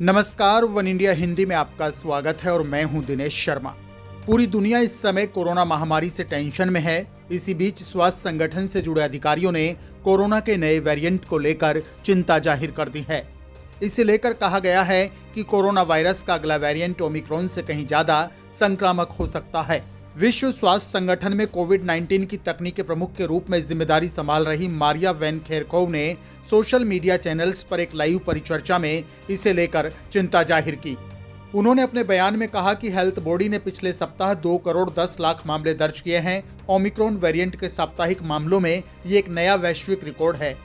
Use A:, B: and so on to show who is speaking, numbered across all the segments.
A: नमस्कार, one India Hindi में आपका स्वागत है और मैं हूं दिनेश शर्मा। पूरी दुनिया इस समय कोरोना महामारी से टेंशन में है। इसी बीच स्वास्थ्य संगठन से जुड़े अधिकारियों ने कोरोना के नए वेरिएंट को लेकर चिंता जाहिर कर दी है। इसे लेकर कहा गया है कि कोरोना वायरस का अगला वेरिएंट ओमिक्रॉन से कहीं ज्यादा संक्रामक हो सकता है। विश्व स्वास्थ्य संगठन में कोविड-19 की तकनीकी प्रमुख के रूप में जिम्मेदारी संभाल रही मारिया वैन केरखोव ने सोशल मीडिया चैनल्स पर एक लाइव परिचर्चा में इसे लेकर चिंता जाहिर की। उन्होंने अपने बयान में कहा कि हेल्थ बॉडी ने पिछले सप्ताह 2 करोड़ 10 लाख मामले दर्ज किए हैं। ओमिक्रॉन वेरिएंट के साप्ताहिक मामलों में ये एक नया वैश्विक रिकॉर्ड है।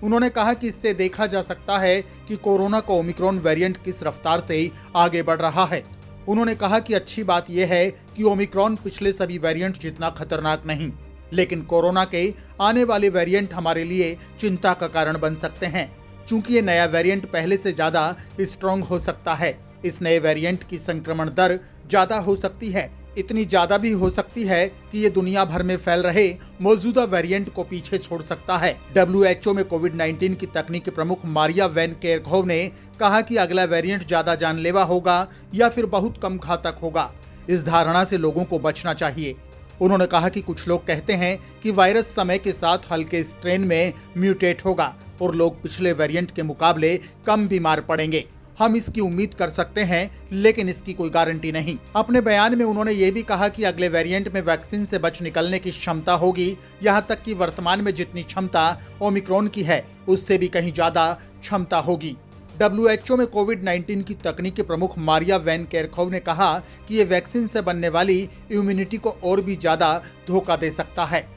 A: उन्होंने कहा कि इससे देखा जा सकता है कि कोरोना का ओमिक्रॉन वेरिएंट किस रफ्तार से आगे बढ़ रहा है। उन्होंने कहा कि अच्छी बात यह है कि ओमिक्रॉन पिछले सभी वेरिएंट जितना खतरनाक नहीं, लेकिन कोरोना के आने वाले वेरिएंट हमारे लिए चिंता का कारण बन सकते हैं, क्योंकि ये नया वेरिएंट पहले से ज्यादा स्ट्रॉन्ग हो सकता है। इस नए वेरिएंट की संक्रमण दर ज्यादा हो सकती है, इतनी ज्यादा भी हो सकती है कि ये दुनिया भर में फैल रहे मौजूदा वेरिएंट को पीछे छोड़ सकता है। WHO में कोविड-19 की तकनीकी प्रमुख मारिया वैन केरखोव ने कहा कि अगला वेरिएंट ज्यादा जानलेवा होगा या फिर बहुत कम घातक होगा। इस धारणा से लोगों को बचना चाहिए। उन्होंने कहा कि कुछ लोग कहते हैं कि वायरस समय के साथ हल्के स्ट्रेन में म्यूटेट होगा और लोग पिछले वेरिएंट के मुकाबले कम बीमार पड़ेंगे। हम इसकी उम्मीद कर सकते हैं, लेकिन इसकी कोई गारंटी नहीं। अपने बयान में उन्होंने ये भी कहा कि अगले वेरिएंट में वैक्सीन से बच निकलने की क्षमता होगी, यहाँ तक कि वर्तमान में जितनी क्षमता ओमिक्रॉन की है उससे भी कहीं ज्यादा क्षमता होगी। WHO में कोविड-19 की तकनीकी प्रमुख मारिया वैन केरखोव ने कहा कि ये वैक्सीन से बनने वाली इम्यूनिटी को और भी ज्यादा धोखा दे सकता है।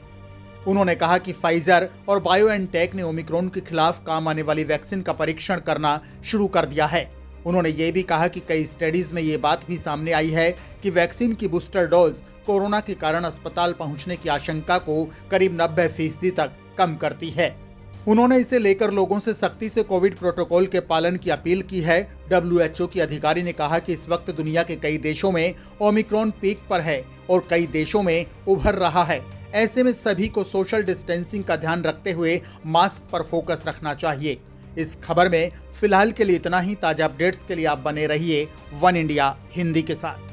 A: उन्होंने कहा कि फाइजर और बायोएनटेक ने ओमिक्रॉन के खिलाफ काम आने वाली वैक्सीन का परीक्षण करना शुरू कर दिया है। उन्होंने ये भी कहा कि कई स्टडीज में ये बात भी सामने आई है कि वैक्सीन की बूस्टर डोज कोरोना के कारण अस्पताल पहुंचने की आशंका को करीब 90% तक कम करती है। उन्होंने इसे लेकर लोगों से सख्ती से कोविड प्रोटोकॉल के पालन की अपील की है। WHO की अधिकारी ने कहा कि इस वक्त दुनिया के कई देशों में ओमिक्रॉन पीक पर है और कई देशों में उभर रहा है। ऐसे में सभी को सोशल डिस्टेंसिंग का ध्यान रखते हुए मास्क पर फोकस रखना चाहिए। इस खबर में फिलहाल के लिए इतना ही। ताजा अपडेट्स के लिए आप बने रहिए वन इंडिया हिंदी के साथ।